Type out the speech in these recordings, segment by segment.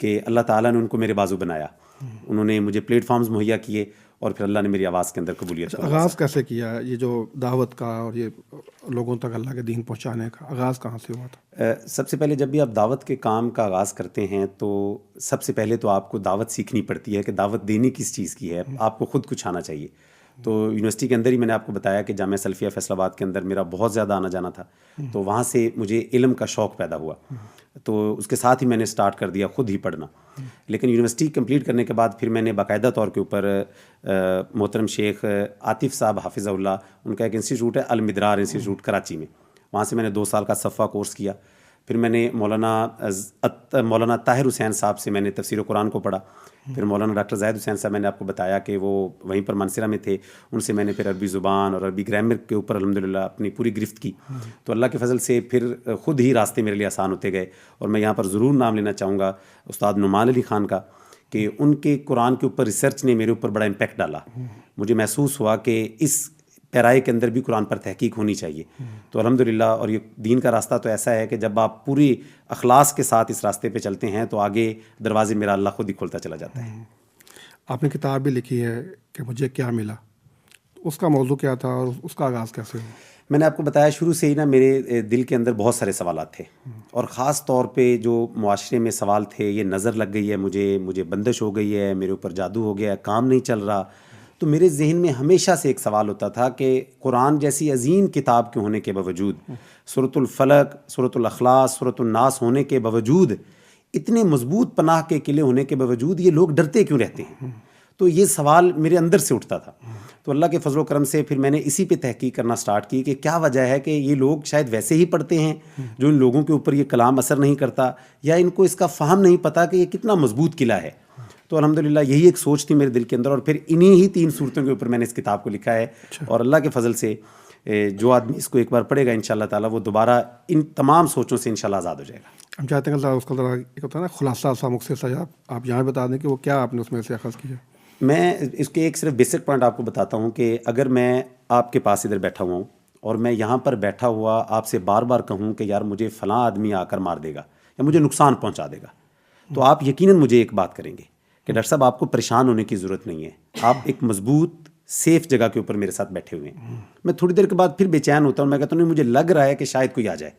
کہ اللہ تعالیٰ نے ان کو میرے بازو بنایا, انہوں نے مجھے پلیٹ فارمز مہیا کیے, اور پھر اللہ نے میری آواز کے اندر قبولیت کو آغاز کیسے کیا یہ جو دعوت کا اور یہ لوگوں تک اللہ کے دین پہنچانے کا آغاز کہاں سے ہوا تھا؟ سب سے پہلے جب بھی آپ دعوت کے کام کا آغاز کرتے ہیں تو سب سے پہلے تو آپ کو دعوت سیکھنی پڑتی ہے کہ دعوت دینی کس چیز کی ہے, آپ کو خود کچھ آنا چاہیے. تو یونیورسٹی کے اندر ہی میں نے آپ کو بتایا کہ جامعہ سلفیہ فیصل آباد کے اندر میرا بہت زیادہ آنا جانا تھا, تو وہاں سے مجھے علم کا شوق پیدا ہوا, تو اس کے ساتھ ہی میں نے سٹارٹ کر دیا خود ہی پڑھنا. لیکن یونیورسٹی کمپلیٹ کرنے کے بعد پھر میں نے باقاعدہ طور کے اوپر محترم شیخ عاطف صاحب حافظہ اللہ, ان کا ایک انسٹیٹیوٹ ہے المدرار انسٹیٹیوٹ کراچی میں, وہاں سے میں نے 2 سال کا صفحہ کورس کیا. پھر میں نے مولانا طاہر حسین صاحب سے میں نے تفسیر قرآن کو پڑھا. پھر مولانا ڈاکٹر زاہد حسین صاحب, میں نے آپ کو بتایا کہ وہ وہیں پر منصرہ میں تھے, ان سے میں نے پھر عربی زبان اور عربی گرامر کے اوپر الحمدللہ اپنی پوری گرفت کی. تو اللہ کے فضل سے پھر خود ہی راستے میرے لیے آسان ہوتے گئے. اور میں یہاں پر ضرور نام لینا چاہوں گا استاد نعمان علی خان کا, کہ ان کے قرآن کے اوپر ریسرچ نے میرے اوپر بڑا امپیکٹ ڈالا. مجھے محسوس ہوا کہ اس پیرائے کے اندر بھی قرآن پر تحقیق ہونی چاہیے. تو الحمدللہ, اور یہ دین کا راستہ تو ایسا ہے کہ جب آپ پوری اخلاص کے ساتھ اس راستے پہ چلتے ہیں تو آگے دروازے میرا اللہ خود ہی کھولتا چلا جاتا ہے. آپ نے کتاب بھی لکھی ہے کہ مجھے کیا ملا, اس کا موضوع کیا تھا اور اس کا آغاز کیسے ہوا؟ میں نے آپ کو بتایا شروع سے ہی نا, میرے دل کے اندر بہت سارے سوالات تھے, اور خاص طور پہ جو معاشرے میں سوال تھے, یہ نظر لگ گئی ہے مجھے بندش ہو گئی ہے, میرے اوپر جادو ہو گیا ہے, کام نہیں چل رہا. تو میرے ذہن میں ہمیشہ سے ایک سوال ہوتا تھا کہ قرآن جیسی عظیم کتاب کے ہونے کے باوجود, سورۃ الفلق, سورۃ الاخلاص, سورۃ الناس ہونے کے باوجود, اتنے مضبوط پناہ کے قلعے ہونے کے باوجود یہ لوگ ڈرتے کیوں رہتے ہیں؟ تو یہ سوال میرے اندر سے اٹھتا تھا. تو اللہ کے فضل و کرم سے پھر میں نے اسی پہ تحقیق کرنا سٹارٹ کی کہ کیا وجہ ہے کہ یہ لوگ شاید ویسے ہی پڑھتے ہیں جو ان لوگوں کے اوپر یہ کلام اثر نہیں کرتا, یا ان کو اس کا فہم نہیں پتہ کہ یہ کتنا مضبوط قلعہ ہے. تو الحمدللہ یہی ایک سوچ تھی میرے دل کے اندر, اور پھر انہی ہی 3 صورتوں کے اوپر میں نے اس کتاب کو لکھا ہے. اور اللہ کے فضل سے جو آدمی اس کو ایک بار پڑھے گا انشاءاللہ تعالیٰ, وہ دوبارہ ان تمام سوچوں سے انشاءاللہ آزاد ہو جائے گا. ہم چاہتے ہیں کہ اس کا ذرا ایک ہوتا ہے نا خلاصہ سا مختصر سا آپ یہاں بتا دیں کہ وہ کیا آپ نے اس میں سے اخذ کیا. میں اس کے ایک صرف بیسک پوائنٹ آپ کو بتاتا ہوں کہ اگر میں آپ کے پاس ادھر بیٹھا ہوا ہوں اور میں یہاں پر بیٹھا ہوا آپ سے بار بار کہوں کہ یار مجھے فلاں آدمی آ کر مار دے گا یا مجھے نقصان پہنچا دے گا, تو آپ یقیناً مجھے ایک بات کریں گے کہ ڈاکٹر صاحب آپ کو پریشان ہونے کی ضرورت نہیں ہے, آپ ایک مضبوط سیف جگہ کے اوپر میرے ساتھ بیٹھے ہوئے ہیں. میں تھوڑی دیر کے بعد پھر بے چین ہوتا ہوں, میں کہتا ہوں نہیں مجھے لگ رہا ہے کہ شاید کوئی آ جائے.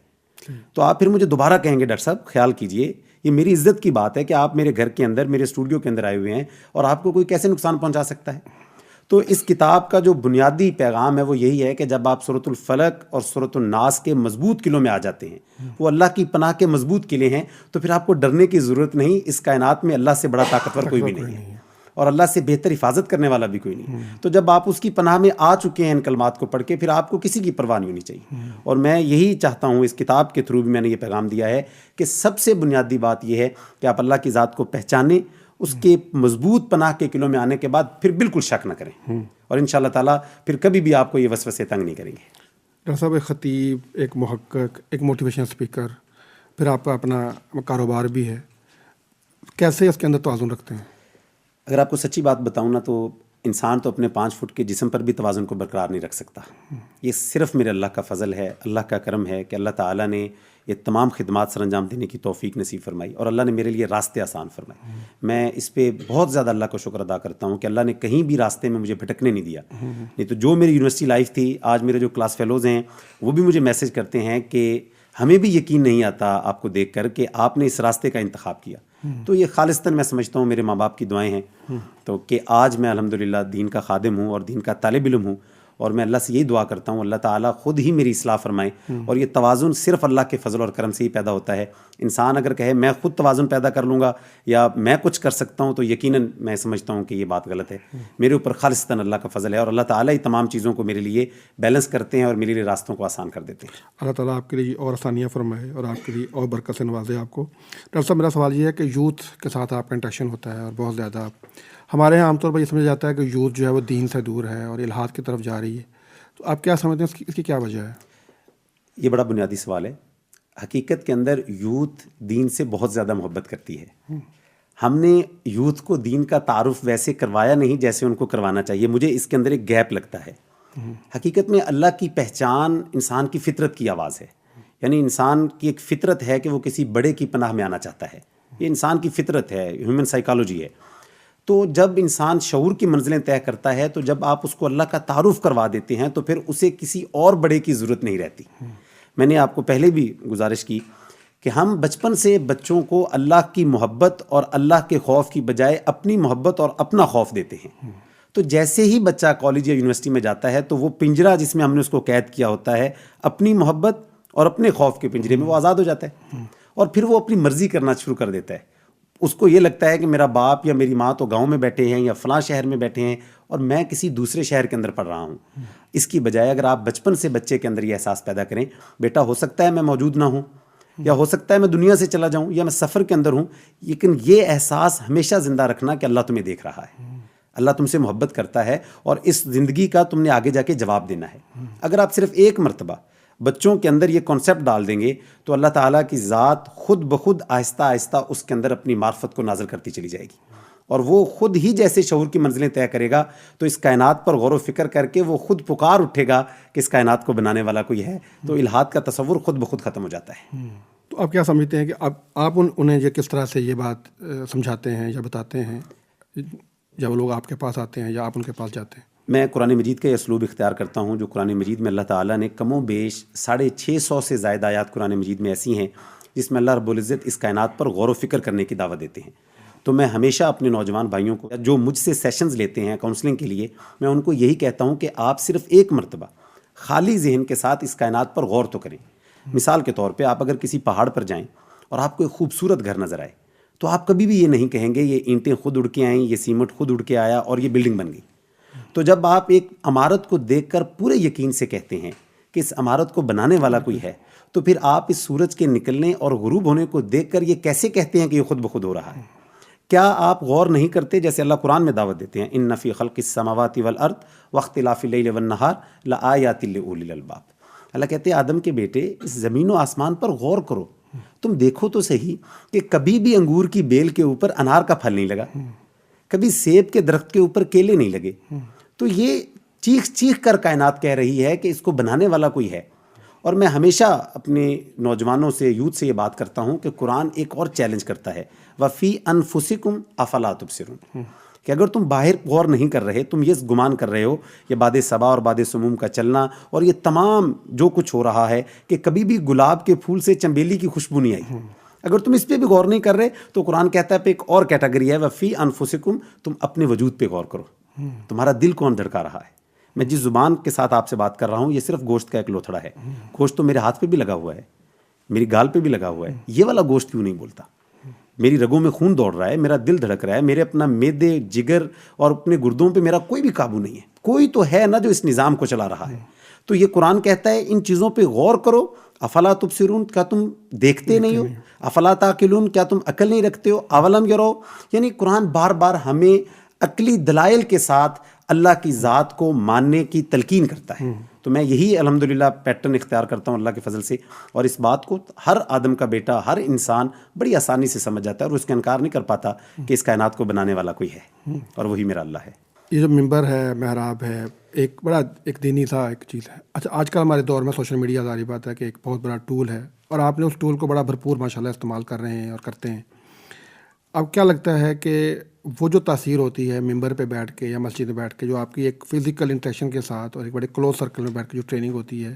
تو آپ پھر مجھے دوبارہ کہیں گے ڈاکٹر صاحب خیال کیجئے, یہ میری عزت کی بات ہے کہ آپ میرے گھر کے اندر, میرے اسٹوڈیو کے اندر آئے ہوئے ہیں, اور آپ کو کوئی کیسے نقصان پہنچا سکتا ہے. تو اس کتاب کا جو بنیادی پیغام ہے وہ یہی ہے کہ جب آپ سورۃ الفلق اور سورۃ الناس کے مضبوط قلعوں میں آ جاتے ہیں, وہ اللہ کی پناہ کے مضبوط قلعے ہیں, تو پھر آپ کو ڈرنے کی ضرورت نہیں. اس کائنات میں اللہ سے بڑا طاقتور کوئی بھی نہیں ہے, اور اللہ سے بہتر حفاظت کرنے والا بھی کوئی نہیں. تو جب آپ اس کی پناہ میں آ چکے ہیں ان کلمات کو پڑھ کے, پھر آپ کو کسی کی پرواہ نہیں ہونی چاہیے. اور میں یہی چاہتا ہوں, اس کتاب کے تھرو بھی میں نے یہ پیغام دیا ہے کہ سب سے بنیادی بات یہ ہے کہ آپ اللہ کی ذات کو پہچانیں, اس کے مضبوط پناہ کے قلعوں میں آنے کے بعد پھر بالکل شک نہ کریں, اور انشاءاللہ تعالیٰ پھر کبھی بھی آپ کو یہ وسوسے تنگ نہیں کریں گے. ڈاکٹر صاحب, ایک خطیب, ایک محقق, ایک موٹیویشن اسپیکر, پھر آپ کا اپنا کاروبار بھی ہے, کیسے اس کے اندر توازن رکھتے ہیں؟ اگر آپ کو سچی بات بتاؤں نا, تو انسان تو اپنے 5 فٹ کے جسم پر بھی توازن کو برقرار نہیں رکھ سکتا. یہ صرف میرے اللہ کا فضل ہے, اللہ کا کرم ہے کہ اللہ تعالیٰ نے یہ تمام خدمات سر انجام دینے کی توفیق نصیب فرمائی, اور اللہ نے میرے لیے راستے آسان فرمائے. میں اس پہ بہت زیادہ اللہ کا شکر ادا کرتا ہوں کہ اللہ نے کہیں بھی راستے میں مجھے بھٹکنے نہیں دیا. نہیں تو جو میری یونیورسٹی لائف تھی, آج میرے جو کلاس فیلوز ہیں وہ بھی مجھے میسج کرتے ہیں کہ ہمیں بھی یقین نہیں آتا آپ کو دیکھ کر کہ آپ نے اس راستے کا انتخاب کیا. تو یہ خالصتاً میں سمجھتا ہوں میرے ماں باپ کی دعائیں ہیں, تو کہ آج میں الحمدللہ دین کا خادم ہوں اور دین کا طالب علم ہوں. اور میں اللہ سے یہی دعا کرتا ہوں اللہ تعالیٰ خود ہی میری اصلاح فرمائے. اور یہ توازن صرف اللہ کے فضل اور کرم سے ہی پیدا ہوتا ہے. انسان اگر کہے میں خود توازن پیدا کر لوں گا یا میں کچھ کر سکتا ہوں, تو یقیناً میں سمجھتا ہوں کہ یہ بات غلط ہے. میرے اوپر خالصتاً اللہ کا فضل ہے, اور اللہ تعالیٰ ہی تمام چیزوں کو میرے لیے بیلنس کرتے ہیں اور میرے لیے راستوں کو آسان کر دیتے ہیں. اللہ تعالیٰ آپ کے لیے اور آسانیاں فرمائے اور آپ کے لیے اور برکت سے نوازے آپ کو. ڈاکٹر صاحب, میرا سوال یہ ہے کہ یوتھ کے ساتھ آپ کا انٹریکشن ہوتا ہے, اور بہت زیادہ ہمارے یہاں عام طور پر یہ سمجھا جاتا ہے کہ یوتھ جو ہے وہ دین سے دور ہے اور الحاد کی طرف جا رہی ہے, تو آپ کیا سمجھتے ہیں اس کی کیا وجہ ہے؟ یہ بڑا بنیادی سوال ہے. حقیقت کے اندر یوتھ دین سے بہت زیادہ محبت کرتی ہے. ہم نے یوتھ کو دین کا تعارف ویسے کروایا نہیں جیسے ان کو کروانا چاہیے. مجھے اس کے اندر ایک گیپ لگتا ہے. حقیقت میں اللہ کی پہچان انسان کی فطرت کی آواز ہے, یعنی انسان کی ایک فطرت ہے کہ وہ کسی بڑے کی پناہ میں آنا چاہتا ہے. یہ انسان کی فطرت ہے، ہیومن سائیکالوجی ہے. تو جب انسان شعور کی منزلیں طے کرتا ہے تو جب آپ اس کو اللہ کا تعارف کروا دیتے ہیں تو پھر اسے کسی اور بڑے کی ضرورت نہیں رہتی. میں نے آپ کو پہلے بھی گزارش کی کہ ہم بچپن سے بچوں کو اللہ کی محبت اور اللہ کے خوف کی بجائے اپنی محبت اور اپنا خوف دیتے ہیں. تو جیسے ہی بچہ کالج یا یونیورسٹی میں جاتا ہے تو وہ پنجرہ جس میں ہم نے اس کو قید کیا ہوتا ہے اپنی محبت اور اپنے خوف کے پنجرے میں وہ آزاد ہو جاتا ہے اور پھر وہ اپنی مرضی کرنا شروع کر دیتا ہے. اس کو یہ لگتا ہے کہ میرا باپ یا میری ماں تو گاؤں میں بیٹھے ہیں یا فلاں شہر میں بیٹھے ہیں اور میں کسی دوسرے شہر کے اندر پڑھ رہا ہوں. اس کی بجائے اگر آپ بچپن سے بچے کے اندر یہ احساس پیدا کریں، بیٹا ہو سکتا ہے میں موجود نہ ہوں یا ہو سکتا ہے میں دنیا سے چلا جاؤں یا میں سفر کے اندر ہوں، لیکن یہ احساس ہمیشہ زندہ رکھنا کہ اللہ تمہیں دیکھ رہا ہے، اللہ تم سے محبت کرتا ہے اور اس زندگی کا تم نے آگے جا کے جواب دینا ہے. اگر آپ صرف ایک مرتبہ بچوں کے اندر یہ کانسیپٹ ڈال دیں گے تو اللہ تعالیٰ کی ذات خود بخود آہستہ آہستہ اس کے اندر اپنی معرفت کو نازل کرتی چلی جائے گی اور وہ خود ہی جیسے شعور کی منزلیں طے کرے گا تو اس کائنات پر غور و فکر کر کے وہ خود پکار اٹھے گا کہ اس کائنات کو بنانے والا کوئی ہے. تو الہاد کا تصور خود بخود ختم ہو جاتا ہے. تو آپ کیا سمجھتے ہیں کہ آپ انہیں یہ کس طرح سے یہ بات سمجھاتے ہیں یا بتاتے ہیں جب لوگ آپ کے پاس آتے ہیں یا آپ ان کے پاس جاتے ہیں؟ میں قرآن مجید کا یہ اسلوب اختیار کرتا ہوں جو قرآن مجید میں اللہ تعالیٰ نے کم و بیش 650 سے زائد آیات قرآن مجید میں ایسی ہیں جس میں اللہ رب العزت اس کائنات پر غور و فکر کرنے کی دعوت دیتے ہیں. تو میں ہمیشہ اپنے نوجوان بھائیوں کو جو مجھ سے سیشنز لیتے ہیں کاؤنسلنگ کے لیے، میں ان کو یہی کہتا ہوں کہ آپ صرف ایک مرتبہ خالی ذہن کے ساتھ اس کائنات پر غور تو کریں. مثال کے طور پہ آپ اگر کسی پہاڑ پر جائیں اور آپ کو ایک خوبصورت گھر نظر آئے تو آپ کبھی بھی یہ نہیں کہیں گے یہ اینٹیں خود اڑ کے آئیں، یہ سیمنٹ خود اڑ کے آیا اور یہ بلڈنگ بن گئی. تو جب آپ ایک عمارت کو دیکھ کر پورے یقین سے کہتے ہیں کہ اس عمارت کو بنانے والا کوئی ہے، تو پھر آپ اس سورج کے نکلنے اور غروب ہونے کو دیکھ کر یہ کیسے کہتے ہیں کہ یہ خود بخود ہو رہا ہے؟ کیا آپ غور نہیں کرتے جیسے اللہ قرآن میں دعوت دیتے ہیں ان فی خلق السماوات والارض واختلاف اللیل والنہار لآیات لأولی الالباب. اللہ کہتے ہیں آدم کے بیٹے اس زمین و آسمان پر غور کرو، تم دیکھو تو صحیح کہ کبھی بھی انگور کی بیل کے اوپر انار کا پھل نہیں لگا، کبھی سیب کے درخت کے اوپر کیلے نہیں لگے. تو یہ چیخ چیخ کر کائنات کہہ رہی ہے کہ اس کو بنانے والا کوئی ہے. اور میں ہمیشہ اپنے نوجوانوں سے یوتھ سے یہ بات کرتا ہوں کہ قرآن ایک اور چیلنج کرتا ہے وفی انفسکم افلا تبصرون، کہ اگر تم باہر غور نہیں کر رہے، تم یہ گمان کر رہے ہو یہ باد صبا اور باد سموم کا چلنا اور یہ تمام جو کچھ ہو رہا ہے کہ کبھی بھی گلاب کے پھول سے چنبیلی کی خوشبو نہیں آئی، اگر تم اس پہ بھی غور نہیں کر رہے تو قرآن کہتا ہے پہ ایک اور کیٹیگری ہے وفی انفسکم، تم اپنے وجود پہ غور کرو، تمہارا دل کون دھڑکا رہا ہے. میں جس زبان کے ساتھ آپ سے بات کر رہا ہوں یہ صرف گوشت کا ایک لوتھڑا ہے، گوشت تو میرے ہاتھ پہ بھی لگا ہوا ہے، میری گال پہ بھی لگا ہوا ہے، یہ والا گوشت کیوں نہیں بولتا؟ میری رگوں میں خون دوڑ رہا ہے، میرا دل دھڑک رہا ہے، میرے اپنا میدے جگر اور اپنے گردوں پہ میرا کوئی بھی قابو نہیں ہے، کوئی تو ہے نا جو اس نظام کو چلا رہا ہے. تو یہ قرآن کہتا ہے ان چیزوں پہ غور کرو. افلا تبصرون، کیا تم دیکھتے نہیں ہو؟ افلا تعقلون، کیا تم عقل نہیں رکھتے ہو؟ اولم یرو، یعنی قرآن بار بار ہمیں عقلی دلائل کے ساتھ اللہ کی ذات کو ماننے کی تلقین کرتا ہے. تو میں یہی الحمدللہ پیٹرن اختیار کرتا ہوں اللہ کے فضل سے، اور اس بات کو ہر آدم کا بیٹا، ہر انسان بڑی آسانی سے سمجھ جاتا ہے اور اس کا انکار نہیں کر پاتا کہ اس کائنات کو بنانے والا کوئی ہے اور وہی میرا اللہ ہے. یہ جو ممبر ہے، محراب ہے، ایک بڑا ایک دینی سا ایک چیز ہے. اچھا، آج کل ہمارے دور میں سوشل میڈیا ظاہری بات ہے کہ ایک بہت بڑا ٹول ہے اور آپ نے اس ٹول کو بڑا بھرپور ماشاءاللہ استعمال کر رہے ہیں اور کرتے ہیں. اب کیا لگتا ہے کہ وہ جو تاثیر ہوتی ہے ممبر پہ بیٹھ کے یا مسجد میں بیٹھ کے، جو آپ کی ایک فزیکل انٹریکشن کے ساتھ اور ایک بڑے کلوز سرکل میں بیٹھ کے جو ٹریننگ ہوتی ہے،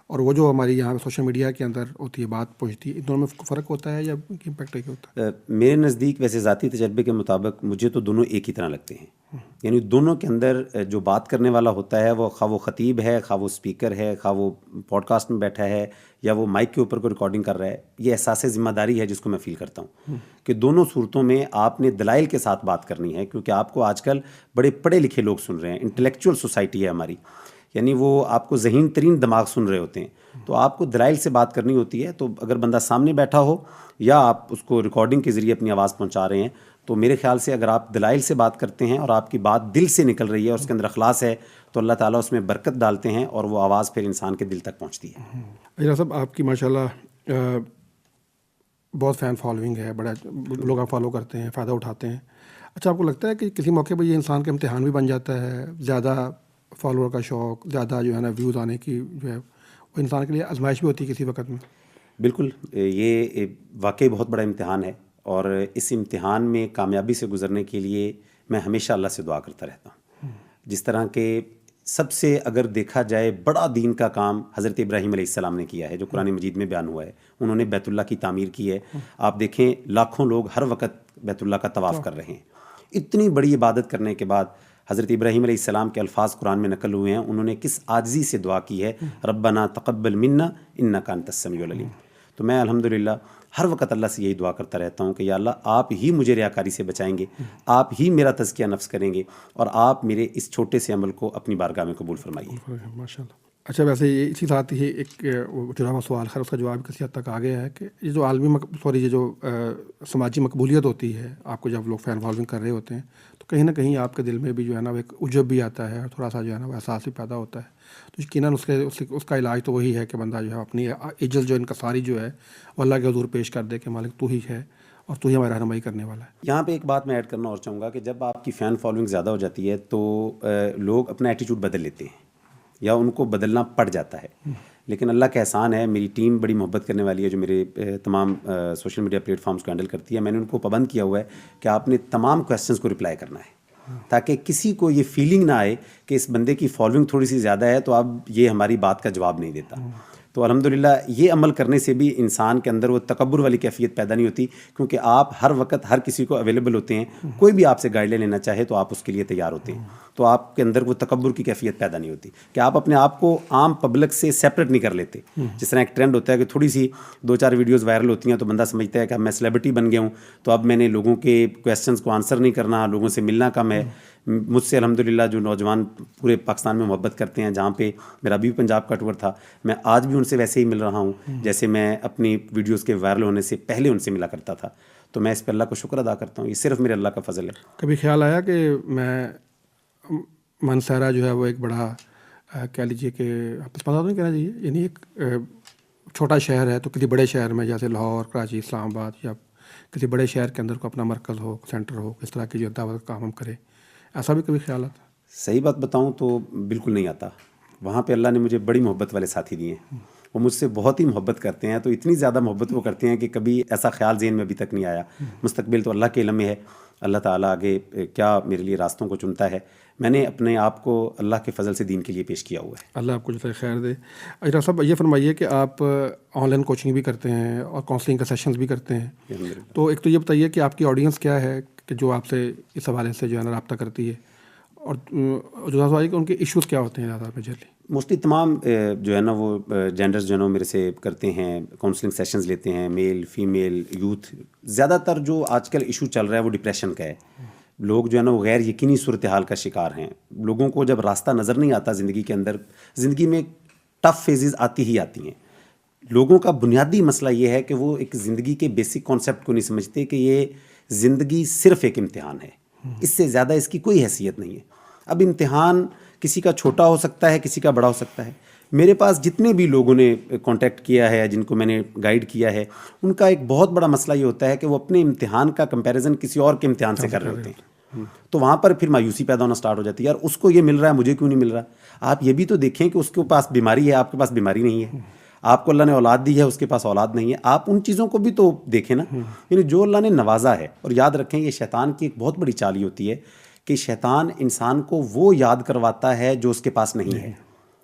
اور وہ جو ہماری یہاں سوشل میڈیا کے اندر ہوتی ہے، بات پہنچتی ہے، ان دونوں میں فرق ہوتا ہے یا امپیکٹ ایک ہوتا ہے؟ میرے نزدیک ویسے ذاتی تجربے کے مطابق مجھے تو دونوں ایک ہی طرح لگتے ہیں. یعنی دونوں کے اندر جو بات کرنے والا ہوتا ہے وہ خواہ وہ خطیب ہے، خواہ وہ اسپیکر ہے، خواہ وہ پوڈ کاسٹ میں بیٹھا ہے یا وہ مائک کے اوپر کوئی ریکارڈنگ کر رہا ہے، یہ احساس ذمہ داری ہے جس کو میں فیل کرتا ہوں کہ دونوں صورتوں میں آپ نے دلائل کے ساتھ بات کرنی ہے. کیونکہ آپ کو آج کل بڑے پڑھے لکھے لوگ سن رہے ہیں، انٹلیکچوئل سوسائٹی ہے ہماری، یعنی وہ آپ کو ذہین ترین دماغ سن رہے ہوتے ہیں. تو آپ کو دلائل سے بات کرنی ہوتی ہے. تو اگر بندہ سامنے بیٹھا ہو یا آپ اس کو ریکارڈنگ کے ذریعے اپنی آواز پہنچا رہے ہیں، تو میرے خیال سے اگر آپ دلائل سے بات کرتے ہیں اور آپ کی بات دل سے نکل رہی ہے اور اس کے اندر اخلاص ہے تو اللہ تعالیٰ اس میں برکت ڈالتے ہیں اور وہ آواز پھر انسان کے دل تک پہنچتی ہے. اجلا صاحب، آپ کی ماشاءاللہ بہت فین فالوئنگ ہے، بڑا لوگ آپ فالو کرتے ہیں، فائدہ اٹھاتے ہیں. اچھا، آپ کو لگتا ہے کہ کسی موقع پہ یہ انسان کا امتحان بھی بن جاتا ہے؟ زیادہ فالوور کا شوق، زیادہ جو ہے نا ویوز آنے کی جو ہے وہ انسان کے لیے آزمائش بھی ہوتی ہے کسی وقت میں؟ بالکل، یہ واقعی بہت بڑا امتحان ہے اور اس امتحان میں کامیابی سے گزرنے کے لیے میں ہمیشہ اللہ سے دعا کرتا رہتا ہوں. جس طرح کہ سب سے اگر دیکھا جائے بڑا دین کا کام حضرت ابراہیم علیہ السلام نے کیا ہے جو قرآن مجید میں بیان ہوا ہے. انہوں نے بیت اللہ کی تعمیر کی ہے. آپ دیکھیں لاکھوں لوگ ہر وقت بیت اللہ کا طواف کر رہے ہیں. اتنی بڑی عبادت کرنے کے بعد حضرت ابراہیم علیہ السلام کے الفاظ قرآن میں نقل ہوئے ہیں. انہوں نے کس عاجزی سے دعا کی ہے, ربنا تقبل منا انک انت السمیع العلیم. تو میں الحمدللہ ہر وقت اللہ سے یہی دعا کرتا رہتا ہوں کہ یا اللہ آپ ہی مجھے ریاکاری سے بچائیں گے, آپ ہی میرا تزکیہ نفس کریں گے, اور آپ میرے اس چھوٹے سے عمل کو اپنی بارگاہ میں قبول فرمائیے. ماشاء اللہ. اچھا ویسے یہ اسی ساتھ ہی ایک جناب سوال خیر اس کا جواب کسی حد تک آ گیا ہے کہ یہ جو عالمی یہ جو سماجی مقبولیت ہوتی ہے, آپ کو جب لوگ فین فالوئنگ کر رہے ہوتے ہیں تو کہیں نہ کہیں آپ کے دل میں بھی جو ہے نا وہ ایک عجب بھی آتا ہے اور تھوڑا سا جو ہے نا وہ احساس بھی پیدا ہوتا ہے. تو یقیناً اس کا علاج تو وہی ہے کہ بندہ جو ہے اپنی عجز جو انکساری جو ہے وہ اللہ کے حضور پیش کر دے کہ مالک تو ہی ہے اور تو ہی ہماری رہنمائی کرنے والا ہے. یہاں پہ ایک بات میں ایڈ کرنا اور چاہوں گا کہ جب آپ کی فین فالوئنگ زیادہ ہو جاتی ہے تو لوگ اپنا ایٹیٹیوڈ بدل لیتے ہیں یا ان کو بدلنا پڑ جاتا ہے. لیکن اللہ کا احسان ہے, میری ٹیم بڑی محبت کرنے والی ہے جو میرے تمام سوشل میڈیا پلیٹ فارمز کو ہینڈل کرتی ہے. میں نے ان کو پابند کیا ہوا ہے کہ آپ نے تمام کویسچنز کو رپلائی کرنا ہے تاکہ کسی کو یہ فیلنگ نہ آئے کہ اس بندے کی فالوئنگ تھوڑی سی زیادہ ہے تو اب یہ ہماری بات کا جواب نہیں دیتا. تو الحمدللہ یہ عمل کرنے سے بھی انسان کے اندر وہ تکبر والی کیفیت پیدا نہیں ہوتی, کیونکہ آپ ہر وقت ہر کسی کو اویلیبل ہوتے ہیں. کوئی بھی آپ سے گائیڈ لائن لینا چاہے تو آپ اس کے لیے تیار ہوتے ہیں. تو آپ کے اندر وہ تکبر کی کیفیت پیدا نہیں ہوتی کہ آپ اپنے آپ کو عام پبلک سے سیپریٹ نہیں کر لیتے. جس طرح ایک ٹرینڈ ہوتا ہے کہ تھوڑی سی 2-4 ویڈیوز وائرل ہوتی ہیں تو بندہ سمجھتا ہے کہ اب میں سیلیبریٹی بن گیا ہوں تو اب میں نے لوگوں کے کویسچنس کو آنسر نہیں کرنا, لوگوں سے ملنا کم ہے. مجھ سے الحمدللہ جو نوجوان پورے پاکستان میں محبت کرتے ہیں, جہاں پہ میرا بھی پنجاب کا ٹور تھا, میں آج بھی ان سے ویسے ہی مل رہا ہوں جیسے میں اپنی ویڈیوز کے وائرل ہونے سے پہلے ان سے ملا کرتا تھا. تو میں اس پہ اللہ کو شکر ادا کرتا ہوں, یہ صرف میرے اللہ کا فضل ہے. کبھی خیال آیا کہ میں مانسہرہ جو ہے وہ ایک بڑا کہہ لیجیے کہ پتہ تو نہیں کہنا چاہیے, یعنی ایک چھوٹا شہر ہے تو کسی بڑے شہر میں جیسے لاہور, کراچی, اسلام آباد یا کسی بڑے شہر کے اندر کو اپنا مرکز ہو, سینٹر ہو, اس طرح کی جو دعوت کا کام ہم کریں, ایسا بھی کبھی خیال آتا؟ صحیح بات بتاؤں تو بالکل نہیں آتا. وہاں پہ اللہ نے مجھے بڑی محبت والے ساتھی دیے ہیں, وہ مجھ سے بہت ہی محبت کرتے ہیں. تو اتنی زیادہ محبت وہ کرتے ہیں کہ کبھی ایسا خیال ذہن میں ابھی تک نہیں آیا. مستقبل تو اللہ کے علم میں ہے, اللہ تعالیٰ آگے کیا میرے لیے راستوں کو چنتا ہے. میں نے اپنے آپ کو اللہ کے فضل سے دین کے لیے پیش کیا ہوا ہے. اللہ آپ کو جزائے خیر دے. اجرا صاحب یہ فرمائیے کہ آپ آن لائن کوچنگ بھی کرتے ہیں اور کاؤنسلنگ کا سیشنز بھی کرتے ہیں, تو ایک تو یہ بتائیے کہ آپ کی آڈینس کیا ہے کہ جو آپ سے اس حوالے سے جو ہے نا رابطہ کرتی ہے, اور جو ہے کہ ان کے ایشوز کیا ہوتے ہیں زیادہ میجرلی؟ موسٹلی تمام جو ہے نا وہ جینڈرز جو ہے نا میرے سے کرتے ہیں, کاؤنسلنگ سیشنز لیتے ہیں, میل فیمیل یوتھ. زیادہ تر جو آج کل ایشو چل رہا ہے وہ ڈپریشن کا ہے. لوگ جو ہے نا وہ غیر یقینی صورتحال کا شکار ہیں. لوگوں کو جب راستہ نظر نہیں آتا زندگی کے اندر, زندگی میں ٹف فیزز آتی ہی آتی ہیں. لوگوں کا بنیادی مسئلہ یہ ہے کہ وہ ایک زندگی کے بیسک کانسیپٹ کو نہیں سمجھتے کہ یہ زندگی صرف ایک امتحان ہے, اس سے زیادہ اس کی کوئی حیثیت نہیں ہے. اب امتحان کسی کا چھوٹا ہو سکتا ہے, کسی کا بڑا ہو سکتا ہے. میرے پاس جتنے بھی لوگوں نے کانٹیکٹ کیا ہے, جن کو میں نے گائیڈ کیا ہے, ان کا ایک بہت بڑا مسئلہ یہ ہوتا ہے کہ وہ اپنے امتحان کا کمپیریزن کسی اور کے امتحان سے کر رہے ہوتے ہیں. تو وہاں پر پھر مایوسی پیدا ہونا سٹارٹ ہو جاتی ہے, یار اس کو یہ مل رہا ہے مجھے کیوں نہیں مل رہا. آپ یہ بھی تو دیکھیں کہ اس کے پاس بیماری ہے, آپ کے پاس بیماری نہیں ہے. آپ کو اللہ نے اولاد دی ہے, اس کے پاس اولاد نہیں ہے. آپ ان چیزوں کو بھی تو دیکھیں نا, یعنی جو اللہ نے نوازا ہے. اور یاد رکھیں یہ شیطان کی ایک بہت بڑی چالی ہوتی ہے کہ شیطان انسان کو وہ یاد کرواتا ہے جو اس کے پاس نہیں ہے,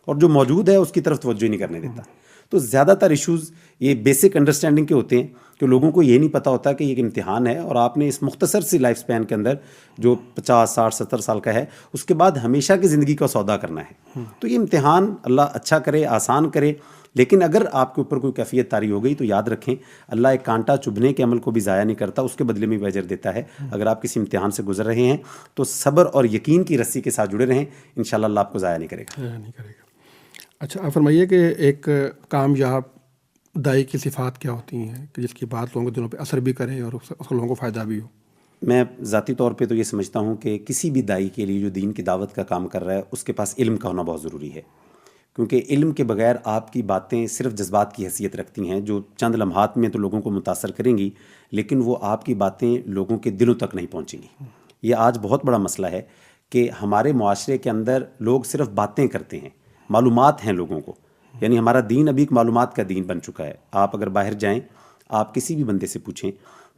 اور جو موجود ہے اس کی طرف توجہ نہیں کرنے دیتا. تو زیادہ تر ایشوز یہ بیسک انڈرسٹینڈنگ کے ہوتے ہیں کہ لوگوں کو یہ نہیں پتہ ہوتا کہ یہ ایک امتحان ہے, اور آپ نے اس مختصر سی لائف سپین کے اندر جو 50 60 70 سال کا ہے, اس کے بعد ہمیشہ کی زندگی کا سودا کرنا ہے. تو یہ امتحان اللہ اچھا کرے, آسان کرے. لیکن اگر آپ کے اوپر کوئی کیفیت طاری ہو گئی تو یاد رکھیں اللہ ایک کانٹا چبھنے کے عمل کو بھی ضائع نہیں کرتا, اس کے بدلے میں بھی اجر دیتا ہے. اگر آپ کسی امتحان سے گزر رہے ہیں تو صبر اور یقین کی رسی کے ساتھ جڑے رہیں, انشاءاللہ اللہ آپ کو ضائع نہیں کرے گا. اچھا آپ فرمائیے کہ ایک کامیاب دائی کی صفات کیا ہوتی ہیں کہ جس کی بات لوگوں کے دلوں پہ اثر بھی کرے اور اس کو لوگوں کو فائدہ بھی ہو؟ میں ذاتی طور پہ تو یہ سمجھتا ہوں کہ کسی بھی دائی کے لیے جو دین کی دعوت کا کام کر رہا ہے اس کے پاس علم کا ہونا بہت ضروری ہے. کیونکہ علم کے بغیر آپ کی باتیں صرف جذبات کی حیثیت رکھتی ہیں, جو چند لمحات میں تو لوگوں کو متاثر کریں گی, لیکن وہ آپ کی باتیں لوگوں کے دلوں تک نہیں پہنچیں گی. یہ آج بہت بڑا مسئلہ ہے کہ ہمارے معاشرے کے اندر لوگ صرف باتیں کرتے ہیں, معلومات ہیں لوگوں کو. یعنی ہمارا دین ابھی ایک معلومات کا دین بن چکا ہے. آپ اگر باہر جائیں, آپ کسی بھی بندے سے پوچھیں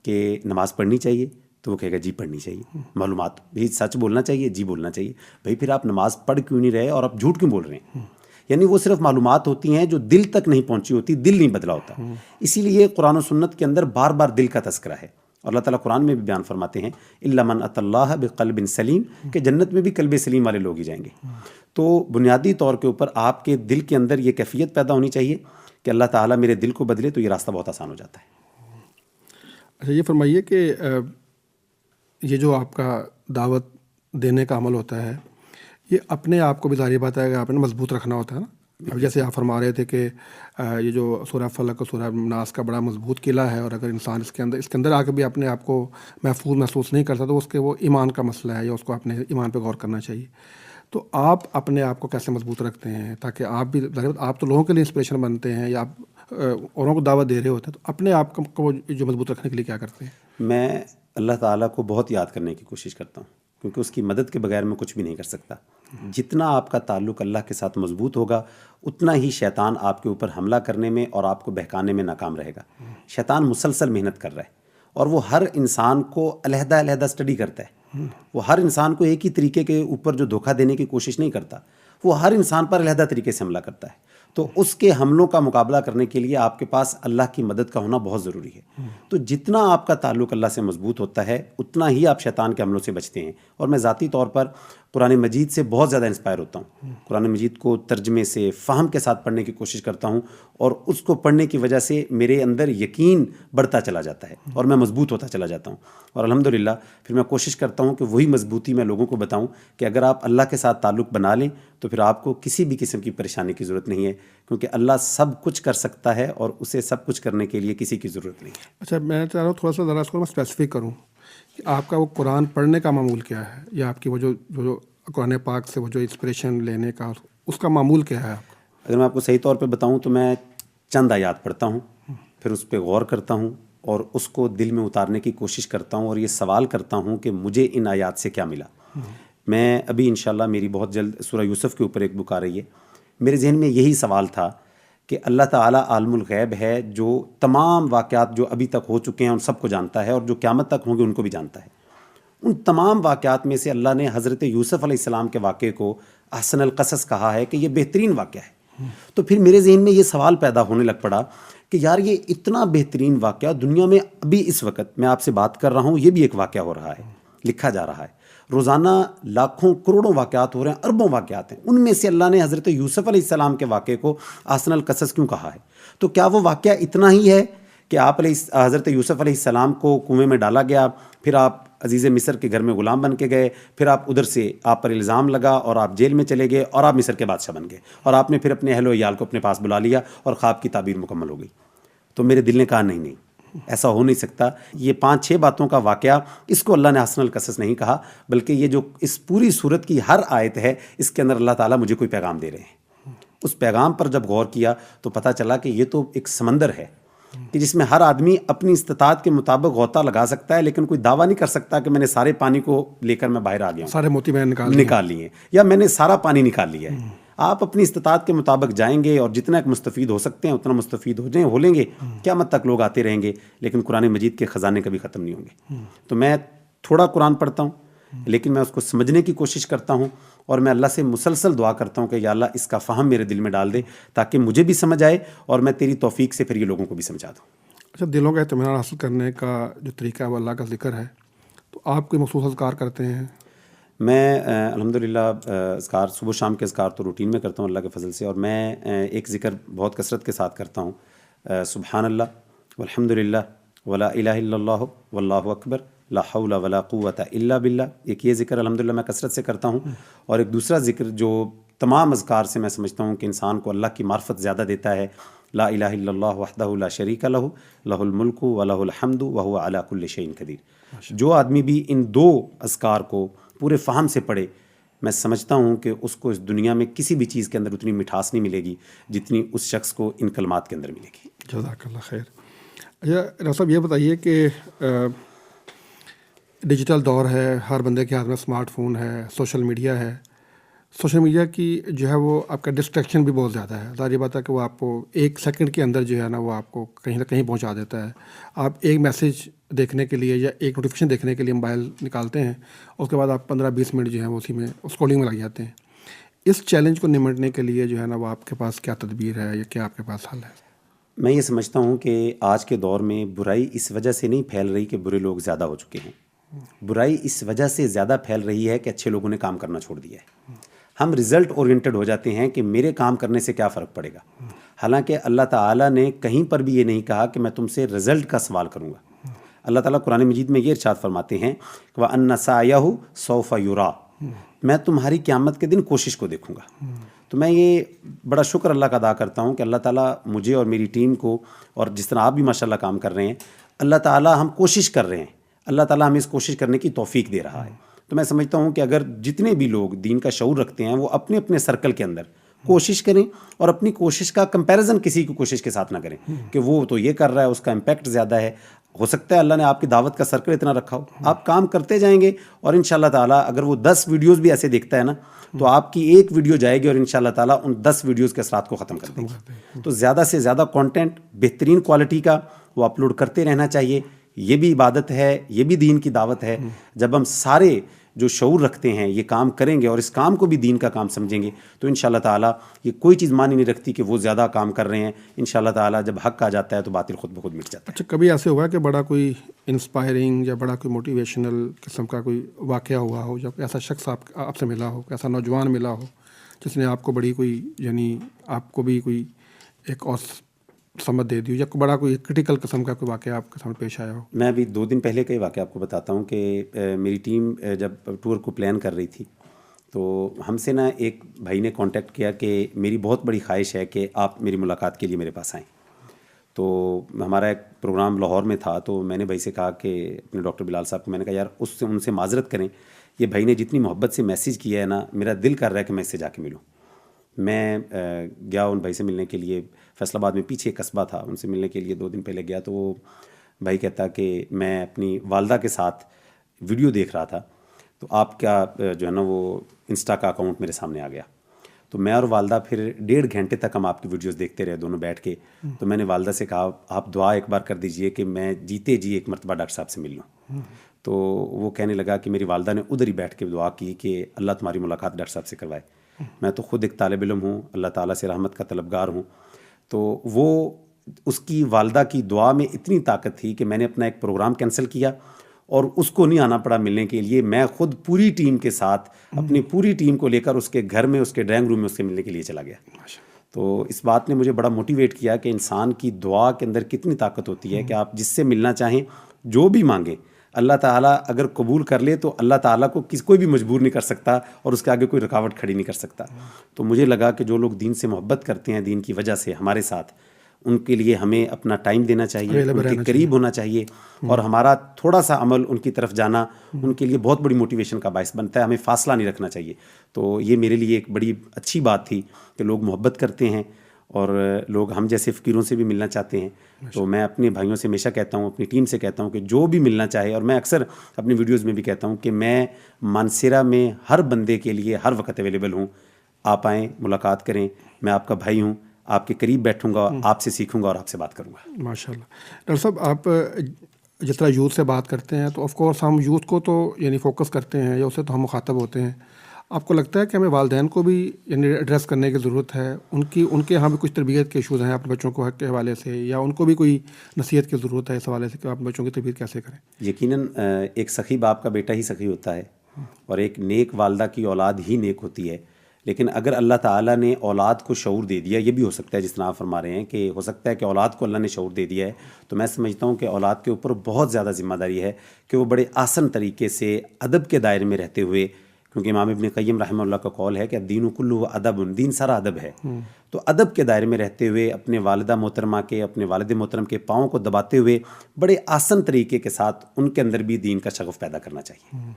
کہ نماز پڑھنی چاہیے تو وہ کہے گا جی پڑھنی چاہیے. معلومات بھی سچ بولنا چاہیے، جی بولنا چاہیے. بھائی پھر آپ نماز پڑھ کیوں نہیں رہے اور آپ جھوٹ کیوں بول رہے ہیں؟ یعنی وہ صرف معلومات ہوتی ہیں جو دل تک نہیں پہنچی ہوتی، دل نہیں بدلا ہوتا. اسی لیے قرآن و سنت کے اندر بار بار دل کا تذکرہ ہے. اور اللہ تعالیٰ قرآن میں بھی بیان فرماتے ہیں الا من اتى اللہ بقلب سلیم، کہ جنت میں بھی قلب سلیم والے لوگ ہی جائیں گے. تو بنیادی طور کے اوپر آپ کے دل کے اندر یہ کیفیت پیدا ہونی چاہیے کہ اللہ تعالیٰ میرے دل کو بدلے تو یہ راستہ بہت آسان ہو جاتا ہے. اچھا یہ فرمائیے کہ یہ جو آپ کا دعوت دینے کا عمل ہوتا ہے، یہ اپنے آپ کو بھی ظاہر بات ہے کہ آپ نے مضبوط رکھنا ہوتا ہے نا. اب جیسے آپ فرما رہے تھے کہ یہ جو سورہ فلق اور سورہ ناس کا بڑا مضبوط قلعہ ہے، اور اگر انسان اس کے اندر آ کے بھی اپنے آپ کو محفوظ محسوس نہیں کرتا تو اس کے وہ ایمان کا مسئلہ ہے، یا اس کو اپنے ایمان پہ غور کرنا چاہیے. تو آپ اپنے آپ کو کیسے مضبوط رکھتے ہیں تاکہ آپ بھی آپ تو لوگوں کے لیے انسپریشن بنتے ہیں یا آپ اوروں کو دعوت دے رہے ہوتے ہیں، تو اپنے آپ کو جو مضبوط رکھنے کے لیے کیا کرتے ہیں؟ میں اللہ تعالیٰ کو بہت یاد کرنے کی کوشش کرتا ہوں، کیونکہ اس کی مدد کے بغیر میں کچھ بھی نہیں کر سکتا. جتنا آپ کا تعلق اللہ کے ساتھ مضبوط ہوگا اتنا ہی شیطان آپ کے اوپر حملہ کرنے میں اور آپ کو بہکانے میں ناکام رہے گا. شیطان مسلسل محنت کر رہا ہے اور وہ ہر انسان کو علیحدہ علیحدہ اسٹڈی کرتا ہے. وہ ہر انسان کو ایک ہی طریقے کے اوپر جو دھوکہ دینے کی کوشش نہیں کرتا، وہ ہر انسان پر علیحدہ طریقے سے حملہ کرتا ہے. تو اس کے حملوں کا مقابلہ کرنے کے لیے آپ کے پاس اللہ کی مدد کا ہونا بہت ضروری ہے. تو جتنا آپ کا تعلق اللہ سے مضبوط ہوتا ہے اتنا ہی آپ شیطان کے حملوں سے بچتے ہیں. اور میں ذاتی طور پر قرآن مجید سے بہت زیادہ انسپائر ہوتا ہوں. قرآن مجید کو ترجمے سے فہم کے ساتھ پڑھنے کی کوشش کرتا ہوں، اور اس کو پڑھنے کی وجہ سے میرے اندر یقین بڑھتا چلا جاتا ہے اور میں مضبوط ہوتا چلا جاتا ہوں. اور الحمدللہ پھر میں کوشش کرتا ہوں کہ وہی مضبوطی میں لوگوں کو بتاؤں کہ اگر آپ اللہ کے ساتھ تعلق بنا لیں تو پھر آپ کو کسی بھی قسم کی پریشانی کی ضرورت نہیں ہے، کیونکہ اللہ سب کچھ کر سکتا ہے اور اسے سب کچھ کرنے کے لیے کسی کی ضرورت نہیں ہے. اچھا میں چاہ رہا ہوں تھوڑا سا ذرا اس کو میں اسپیسیفک کروں کہ آپ کا وہ قرآن پڑھنے کا معمول کیا ہے، یا آپ کی وہ جو قرآن پاک سے وہ جو انسپریشن لینے کا اس کا معمول کیا ہے آپ کا؟ اگر میں آپ کو صحیح طور پہ بتاؤں تو میں چند آیات پڑھتا ہوں، پھر اس پہ غور کرتا ہوں اور اس کو دل میں اتارنے کی کوشش کرتا ہوں، اور یہ سوال کرتا ہوں کہ مجھے ان آیات سے کیا ملا. میں ابھی انشاءاللہ میری بہت جلد سورہ یوسف کے اوپر ایک بک آ رہی ہے. میرے ذہن میں یہی سوال تھا کہ اللہ تعالیٰ عالم الغیب ہے، جو تمام واقعات جو ابھی تک ہو چکے ہیں ان سب کو جانتا ہے، اور جو قیامت تک ہوں گے ان کو بھی جانتا ہے. ان تمام واقعات میں سے اللہ نے حضرت یوسف علیہ السلام کے واقعے کو احسن القصص کہا ہے کہ یہ بہترین واقعہ ہے. تو پھر میرے ذہن میں یہ سوال پیدا ہونے لگ پڑا کہ یار یہ اتنا بہترین واقعہ دنیا میں ابھی اس وقت میں آپ سے بات کر رہا ہوں یہ بھی ایک واقعہ ہو رہا ہے، لکھا جا رہا ہے. روزانہ لاکھوں کروڑوں واقعات ہو رہے ہیں، اربوں واقعات ہیں. ان میں سے اللہ نے حضرت یوسف علیہ السلام کے واقعے کو احسن القصص کیوں کہا ہے؟ تو کیا وہ واقعہ اتنا ہی ہے کہ حضرت یوسف علیہ السلام کو کنویں میں ڈالا گیا، پھر آپ عزیز مصر کے گھر میں غلام بن کے گئے، پھر آپ ادھر سے آپ پر الزام لگا اور آپ جیل میں چلے گئے اور آپ مصر کے بادشاہ بن گئے، اور آپ نے پھر اپنے اہل و عیال کو اپنے پاس بلا لیا اور خواب کی تعبیر مکمل ہو گئی؟ تو میرے دل نے کہا نہیں، ایسا ہو نہیں سکتا. یہ 5-6 باتوں کا واقعہ، اس کو اللہ نے حسن القصص نہیں کہا، بلکہ یہ جو اس پوری صورت کی ہر آیت ہے اس کے اندر اللہ تعالیٰ مجھے کوئی پیغام دے رہے ہیں. اس پیغام پر جب غور کیا تو پتہ چلا کہ یہ تو ایک سمندر ہے کہ جس میں ہر آدمی اپنی استطاعت کے مطابق غوطہ لگا سکتا ہے، لیکن کوئی دعویٰ نہیں کر سکتا کہ میں نے سارے پانی کو لے کر میں باہر آ گیا ہوں، سارے موتی میں نکال لیے، یا میں نے سارا پانی نکال لیا ہے. آپ اپنی استطاعت کے مطابق جائیں گے اور جتنا ایک مستفید ہو سکتے ہیں اتنا مستفید ہو لیں گے. قیامت تک لوگ آتے رہیں گے لیکن قرآن مجید کے خزانے کبھی ختم نہیں ہوں گے. تو میں تھوڑا قرآن پڑھتا ہوں لیکن میں اس کو سمجھنے کی کوشش کرتا ہوں، اور میں اللہ سے مسلسل دعا کرتا ہوں کہ یا اللہ اس کا فہم میرے دل میں ڈال دے تاکہ مجھے بھی سمجھ آئے اور میں تیری توفیق سے پھر یہ لوگوں کو بھی سمجھا دوں. اچھا دلوں کا اطمینان حاصل کرنے کا جو طریقہ ہے وہ اللہ کا ذکر ہے، تو آپ کوئی مخصوص اذکار کرتے ہیں؟ میں الحمدللہ اذکار صبح شام کے اذکار تو روٹین میں کرتا ہوں اللہ کے فضل سے، اور میں ایک ذکر بہت کثرت کے ساتھ کرتا ہوں، سبحان اللہ والحمدللہ ولا الہ الا اللہ واللہ اکبر لا حول ولا قوت الا باللہ. ایک یہ ذکر الحمدللہ میں کثرت سے کرتا ہوں، اور ایک دوسرا ذکر جو تمام اذکار سے میں سمجھتا ہوں کہ انسان کو اللہ کی معرفت زیادہ دیتا ہے، لا الہ الا اللہ وحدہ لا شریک لہ لہ الملک ولہ الحمد وہو علی کل شیء قدیر. جو آدمی بھی ان 2 اذکار کو پورے فہم سے پڑھے، میں سمجھتا ہوں کہ اس کو اس دنیا میں کسی بھی چیز کے اندر اتنی مٹھاس نہیں ملے گی جتنی اس شخص کو ان کلمات کے اندر ملے گی. جزاک اللہ خیر. اچھا ڈاکٹر صاحب یہ بتائیے کہ ڈیجیٹل دور ہے، ہر بندے کے ہاتھ میں اسمارٹ فون ہے، سوشل میڈیا ہے، سوشل میڈیا کی جو ہے وہ آپ کا ڈسٹریکشن بھی بہت زیادہ ہے. ظاہر بات ہے کہ وہ آپ کو ایک سیکنڈ کے اندر جو ہے نا وہ آپ کو کہیں نہ کہیں پہنچا دیتا ہے. آپ ایک میسیج دیکھنے کے لیے یا ایک نوٹیفیکیشن دیکھنے کے لیے موبائل نکالتے ہیں, اس کے بعد آپ 15-20 منٹ جو ہے وہ اسی میں اسکرولنگ میں لگ جاتے ہیں. اس چیلنج کو نمٹنے کے لیے جو ہے نا وہ آپ کے پاس کیا تدبیر ہے یا کیا آپ کے پاس حل ہے؟ میں یہ سمجھتا ہوں کہ آج کے دور میں برائی اس وجہ سے نہیں پھیل رہی کہ برے لوگ زیادہ ہو چکے ہیں. برائی اس وجہ سے زیادہ پھیل رہی ہے کہ اچھے لوگوں نے کام کرنا چھوڑ دیا ہے. ہم رزلٹ اورینٹڈ ہو جاتے ہیں کہ میرے کام کرنے سے کیا فرق پڑے گا. حالانکہ اللہ تعالیٰ نے کہیں پر بھی یہ نہیں کہا کہ میں تم سے رزلٹ کا سوال کروں گا. اللہ تعالیٰ قرآن مجید میں یہ ارشاد فرماتے ہیں کہ وَأَنَّ سَعْيَهُ سَوْفَ يُرَىٰ, میں تمہاری قیامت کے دن کوشش کو دیکھوں گا. تو میں یہ بڑا شکر اللہ کا ادا کرتا ہوں کہ اللہ تعالیٰ مجھے اور میری ٹیم کو, اور جس طرح آپ بھی ماشاء اللہ کام کر رہے ہیں, اللہ تعالیٰ ہم کوشش کر رہے ہیں, اللہ تعالیٰ ہمیں اس کوشش کرنے کی توفیق دے رہا ہے. تو میں سمجھتا ہوں کہ اگر جتنے بھی لوگ دین کا شعور رکھتے ہیں وہ اپنے اپنے سرکل کے اندر کوشش کریں, اور اپنی کوشش کا کمپیریزن کسی کی کوشش کے ساتھ نہ کریں کہ وہ تو یہ کر رہا ہے, اس کا امپیکٹ زیادہ ہے. ہو سکتا ہے اللہ نے آپ کی دعوت کا سرکل اتنا رکھا ہو, آپ کام کرتے جائیں گے, اور انشاءاللہ تعالیٰ اگر وہ 10 ویڈیوز بھی ایسے دیکھتا ہے نا, تو آپ کی ایک ویڈیو جائے گی اور انشاءاللہ تعالیٰ ان 10 ویڈیوز کے اثرات کو ختم کر دے گی. تو زیادہ سے زیادہ کانٹینٹ بہترین کوالٹی کا وہ اپلوڈ کرتے رہنا چاہیے. یہ بھی عبادت ہے, یہ بھی دین کی دعوت ہے. جب ہم سارے جو شعور رکھتے ہیں یہ کام کریں گے اور اس کام کو بھی دین کا کام سمجھیں گے, تو انشاءاللہ تعالیٰ یہ کوئی چیز مانی نہیں رکھتی کہ وہ زیادہ کام کر رہے ہیں. انشاءاللہ تعالیٰ جب حق آ جاتا ہے تو باطل خود بخود مٹ جاتا ہے. اچھا, کبھی ایسے ہوا کہ بڑا کوئی انسپائرنگ یا بڑا کوئی موٹیویشنل قسم کا کوئی واقعہ ہوا ہو, یا ایسا شخص آپ سے ملا ہو, ایسا نوجوان ملا ہو جس نے آپ کو بڑی کوئی, یعنی آپ کو بھی کوئی ایک اور سمجھ دے دی ہو, یا بڑا کوئی کرٹیکل قسم کا کوئی واقعہ آپ کے سامنے پیش آیا ہو؟ میں ابھی 2 دن پہلے کا ہی واقعہ آپ کو بتاتا ہوں کہ میری ٹیم جب ٹور کو پلان کر رہی تھی تو ہم سے نا ایک بھائی نے کانٹیکٹ کیا کہ میری بہت بڑی خواہش ہے کہ آپ میری ملاقات کے لیے میرے پاس آئیں. تو ہمارا ایک پروگرام لاہور میں تھا, تو میں نے بھائی سے کہا کہ اپنے ڈاکٹر بلال صاحب کو میں نے کہا یار ان سے معذرت کریں, یہ بھائی نے جتنی محبت سے میسیج کیا ہے نا, میرا دل کر رہا ہے کہ میں اس سے جا کے ملوں. میں گیا ان بھائی سے ملنے کے لیے. فیصل آباد میں پیچھے ایک قصبہ تھا, ان سے ملنے کے لیے 2 دن پہلے گیا. تو وہ بھائی کہتا کہ میں اپنی والدہ کے ساتھ ویڈیو دیکھ رہا تھا, تو آپ کا جو ہے نا وہ انسٹا کا اکاؤنٹ میرے سامنے آ گیا. تو میں اور والدہ پھر 1.5 گھنٹے تک ہم آپ کی ویڈیوز دیکھتے رہے دونوں بیٹھ کے. تو میں نے والدہ سے کہا آپ دعا ایک بار کر دیجئے کہ میں جیتے جی ایک مرتبہ ڈاکٹر صاحب سے مل لوں. تو وہ کہنے لگا کہ میری والدہ نے ادھر ہی بیٹھ کے دعا کی کہ اللہ تمہاری ملاقات ڈاکٹر صاحب سے کروائے. میں تو خود ایک طالب علم ہوں, اللہ تعالیٰ سے رحمت کا طلبگار ہوں. تو وہ اس کی والدہ کی دعا میں اتنی طاقت تھی کہ میں نے اپنا ایک پروگرام کینسل کیا اور اس کو نہیں آنا پڑا ملنے کے لیے. میں خود پوری ٹیم کے ساتھ اپنی پوری ٹیم کو لے کر اس کے گھر میں, اس کے ڈرائنگ روم میں اس سے ملنے کے لیے چلا گیا. تو اس بات نے مجھے بڑا موٹیویٹ کیا کہ انسان کی دعا کے اندر کتنی طاقت ہوتی ہے کہ آپ جس سے ملنا چاہیں, جو بھی مانگیں, اللہ تعالیٰ اگر قبول کر لے تو اللہ تعالیٰ کو کوئی بھی مجبور نہیں کر سکتا اور اس کے آگے کوئی رکاوٹ کھڑی نہیں کر سکتا. تو مجھے لگا کہ جو لوگ دین سے محبت کرتے ہیں دین کی وجہ سے ہمارے ساتھ, ان کے لیے ہمیں اپنا ٹائم دینا چاہیے, ان کے قریب ہونا چاہیے, اور ہمارا تھوڑا سا عمل ان کی طرف جانا ان کے لیے بہت بڑی موٹیویشن کا باعث بنتا ہے. ہمیں فاصلہ نہیں رکھنا چاہیے. تو یہ میرے لیے ایک بڑی اچھی بات تھی کہ لوگ محبت کرتے ہیں اور لوگ ہم جیسے فقیروں سے بھی ملنا چاہتے ہیں. تو میں اپنے بھائیوں سے ہمیشہ کہتا ہوں, اپنی ٹیم سے کہتا ہوں کہ جو بھی ملنا چاہے, اور میں اکثر اپنی ویڈیوز میں بھی کہتا ہوں کہ میں مانسیرا میں ہر بندے کے لیے ہر وقت اویلیبل ہوں. آپ آئیں, ملاقات کریں, میں آپ کا بھائی ہوں, آپ کے قریب بیٹھوں گا, آپ سے سیکھوں گا اور آپ سے بات کروں گا. ماشاءاللہ. ڈاکٹر صاحب, آپ جس طرح یوتھ سے بات کرتے ہیں تو آف کورس ہم یوتھ کو تو یعنی فوکس کرتے ہیں یا اسے تو ہم مخاطب ہوتے ہیں. آپ کو لگتا ہے کہ ہمیں والدین کو بھی یعنی ایڈریس کرنے کی ضرورت ہے؟ ان کے یہاں بھی کچھ تربیت کے ایشوز ہیں اپنے بچوں کو کے حوالے سے, یا ان کو بھی کوئی نصیحت کی ضرورت ہے اس حوالے سے کہ آپ بچوں کی تربیت کیسے کریں؟ یقیناً ایک سخی باپ کا بیٹا ہی سخی ہوتا ہے, اور ایک نیک والدہ کی اولاد ہی نیک ہوتی ہے. لیکن اگر اللہ تعالیٰ نے اولاد کو شعور دے دیا, یہ بھی ہو سکتا ہے جس طرح آپ فرما رہے ہیں کہ ہو سکتا ہے کہ اولاد کو اللہ نے شعور دے دیا ہے, تو میں سمجھتا ہوں کہ اولاد کے اوپر بہت زیادہ ذمہ داری ہے کہ وہ بڑے آسن طریقے سے ادب کے دائرے میں رہتے ہوئے, کیونکہ امام ابن قیم رحمہ اللہ کا قول ہے کہ الدین کلہ ادب, دین سارا ادب ہے. تو ادب کے دائرے میں رہتے ہوئے اپنے والدہ محترمہ کے, اپنے والد محترم کے پاؤں کو دباتے ہوئے بڑے آسن طریقے کے ساتھ ان کے اندر بھی دین کا شغف پیدا کرنا چاہیے.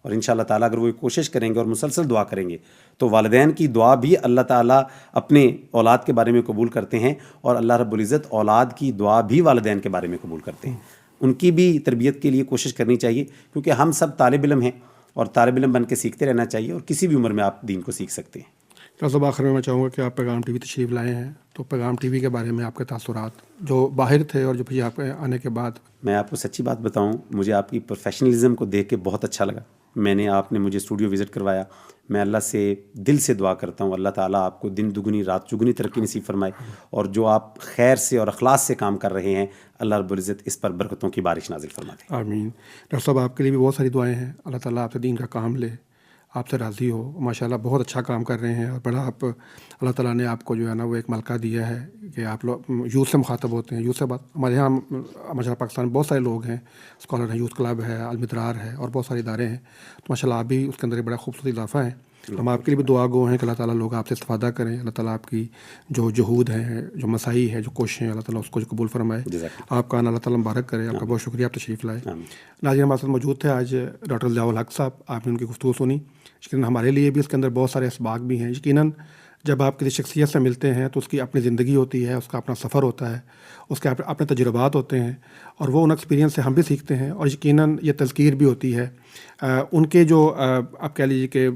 اور انشاءاللہ تعالیٰ اگر وہ کوشش کریں گے اور مسلسل دعا کریں گے تو والدین کی دعا بھی اللہ تعالیٰ اپنے اولاد کے بارے میں قبول کرتے ہیں, اور اللہ رب العزت اولاد کی دعا بھی والدین کے بارے میں قبول کرتے ہیں. ان کی بھی تربیت کے لیے کوشش کرنی چاہیے, کیونکہ ہم سب طالب علم ہیں, اور طالب علم بن کے سیکھتے رہنا چاہیے، اور کسی بھی عمر میں آپ دین کو سیکھ سکتے ہیں۔ ڈاکٹر صاحب آخر میں میں چاہوں گا کہ آپ پیغام ٹی وی تشریف لائے ہیں، تو پیغام ٹی وی کے بارے میں آپ کے تاثرات جو باہر تھے اور جو پھر آپ کے آنے کے بعد۔ میں آپ کو سچی بات بتاؤں، مجھے آپ کی پروفیشنلزم کو دیکھ کے بہت اچھا لگا۔ آپ نے مجھے اسٹوڈیو وزٹ کروایا، میں اللہ سے دل سے دعا کرتا ہوں اللہ تعالیٰ آپ کو دن دگنی رات چگنی ترقی نصیب فرمائے، اور جو آپ خیر سے اور اخلاص سے کام کر رہے ہیں اللہ رب العزت اس پر برکتوں کی بارش نازل فرما دے۔ آمین۔ ڈاکٹر صاحب آپ کے لیے بھی بہت ساری دعائیں ہیں، اللہ تعالیٰ آپ سے دین کا کام لے، آپ سے راضی ہو، ماشاءاللہ بہت اچھا کام کر رہے ہیں، اور بڑا آپ اللہ تعالیٰ نے آپ کو جو ہے نا وہ ایک ملکہ دیا ہے کہ آپ لوگ یوتھ سے مخاطب ہوتے ہیں۔ یوتھ سے بات ہمارے یہاں ماشاءاللہ پاکستان میں بہت سارے لوگ ہیں، اسکالر ہیں، یوتھ کلب ہے، المدرار ہے، اور بہت سارے ادارے ہیں، تو ماشاءاللہ آپ بھی اس کے اندر ایک بڑا خوبصورت اضافہ ہیں۔ ہم آپ کے لیے بھی دعا گو ہیں کہ اللہ تعالیٰ لوگ آپ سے استفادہ کریں، اللہ تعالیٰ آپ کی جو جہود ہیں، جو مساعی ہے، جو کوششیں ہیں، اللہ تعالیٰ اس کو جو قبول فرمائے، آپ کا اللہ تعالیٰ مبارک کرے۔ آپ کا بہت شکریہ، آپ تشریف لائے۔ ناظرین ہمارے ساتھ موجود تھے آج ڈاکٹر ضیاء الحق صاحب، آپ نے ان کی گفتگو سنی۔ یقیناً ہمارے لیے بھی اس کے اندر بہت سارے اسباق بھی ہیں۔ یقیناً جب آپ کسی شخصیت سے ملتے ہیں تو اس کی اپنی زندگی ہوتی ہے، اس کا اپنا سفر ہوتا ہے، اس کے اپنے تجربات ہوتے ہیں، اور وہ ان ایکسپیرینس سے ہم بھی سیکھتے ہیں، اور یقیناً یہ تذکیر بھی ہوتی ہے ان کے جو آپ کہہ لیجیے کہ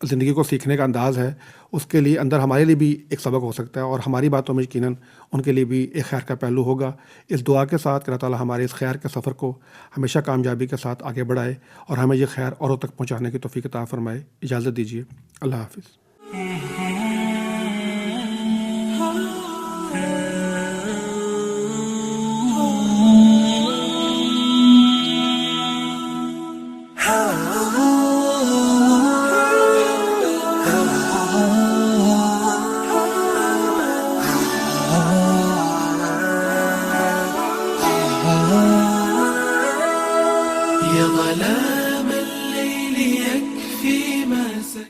زندگی کو سیکھنے کا انداز ہے، اس کے لیے اندر ہمارے لیے بھی ایک سبق ہو سکتا ہے، اور ہماری باتوں میں یقیناً ان کے لیے بھی ایک خیر کا پہلو ہوگا۔ اس دعا کے ساتھ کہ اللہ تعالیٰ ہمارے اس خیر کے سفر کو ہمیشہ کامیابی کے ساتھ آگے بڑھائے، اور ہمیں یہ خیر اوروں تک پہنچانے کی توفیق عطا فرمائے۔ اجازت دیجیے، اللہ حافظ۔